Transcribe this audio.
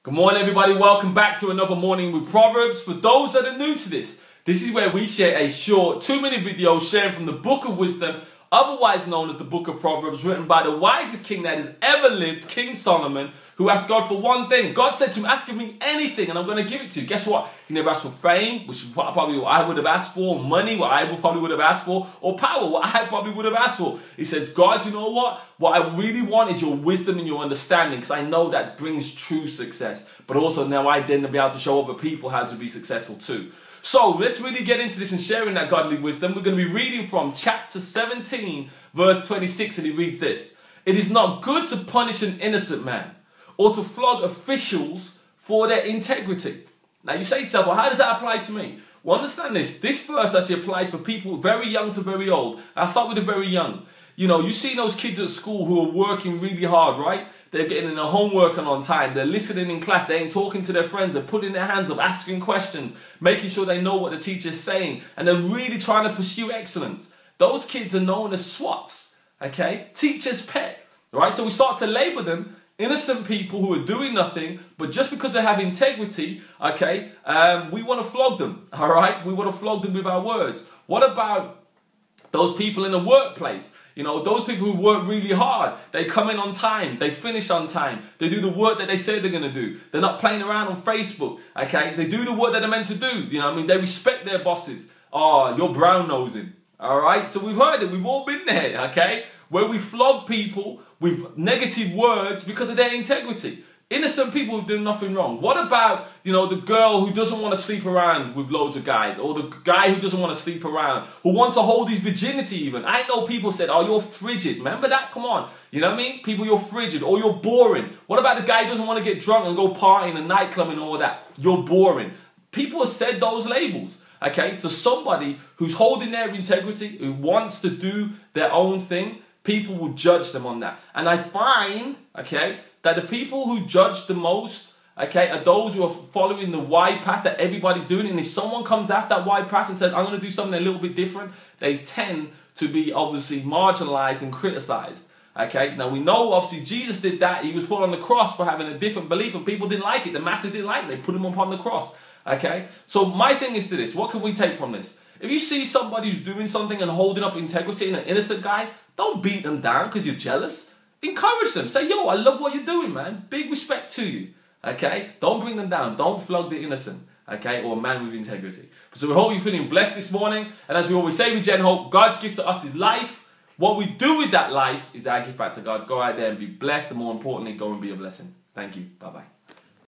Good morning, everybody. Welcome back to another Morning with Proverbs. For those that are new to this is where we share a short 2-minute video sharing from the Book of Wisdom, otherwise known as the Book of Proverbs, written by the wisest king that has ever lived, King Solomon, who asked God for one thing. God said to him, ask me anything and I'm going to give it to you. Guess what? He never asked for fame, which is probably what I would have asked for, money, what I probably would have asked for, or power, what I probably would have asked for. He says, God, you know what? What I really want is your wisdom and your understanding, because I know that brings true success. But also now I then be able to show other people how to be successful too. So let's really get into this and sharing that godly wisdom. We're going to be reading from chapter 17, verse 26, and he reads this. It is not good to punish an innocent man or to flog officials for their integrity. Now you say to yourself, well, how does that apply to me? Well, understand this. This verse actually applies for people very young to very old. I'll start with the very young. You know, you see those kids at school who are working really hard, right? They're getting their homework on time. They're listening in class. They ain't talking to their friends. They're putting their hands up, asking questions, making sure they know what the teacher's saying. And they're really trying to pursue excellence. Those kids are known as SWATs, okay? Teacher's pet, right? So we start to label them innocent people who are doing nothing, but just because they have integrity, okay, we want to flog them, all right? We want to flog them with our words. What about those people in the workplace? You know, those people who work really hard, they come in on time, they finish on time, they do the work that they say they're going to do. They're not playing around on Facebook, okay? They do the work that they're meant to do, you know what I mean? They respect their bosses. Oh, you're brown-nosing, all right? So we've heard it, we've all been there, okay? Where we flog people with negative words because of their integrity. Innocent people who do nothing wrong. What about, you know, the girl who doesn't want to sleep around with loads of guys, or the guy who doesn't want to sleep around, who wants to hold his virginity even? I know people said, oh, you're frigid. Remember that? Come on. You know what I mean? People, you're frigid, or you're boring. What about the guy who doesn't want to get drunk and go partying and nightclubbing and all that? You're boring. People have said those labels. Okay, so somebody who's holding their integrity, who wants to do their own thing, people will judge them on that. And I find, okay, that the people who judge the most, okay, are those who are following the wide path that everybody's doing. And if someone comes after that wide path and says, I'm going to do something a little bit different, they tend to be obviously marginalized and criticized. Okay, now we know obviously Jesus did that. He was put on the cross for having a different belief and people didn't like it. The masses didn't like it. They put him upon the cross. Okay, so my thing is to this. What can we take from this? If you see somebody who's doing something and holding up integrity and an innocent guy, don't beat them down because you're jealous. Encourage them. Say, yo, I love what you're doing, man. Big respect to you. Okay? Don't bring them down. Don't flog the innocent. Okay? Or a man with integrity. So we hope you're feeling blessed this morning. And as we always say with Gen Hope, God's gift to us is life. What we do with that life is our gift back to God. Go out there and be blessed. And more importantly, go and be a blessing. Thank you. Bye-bye.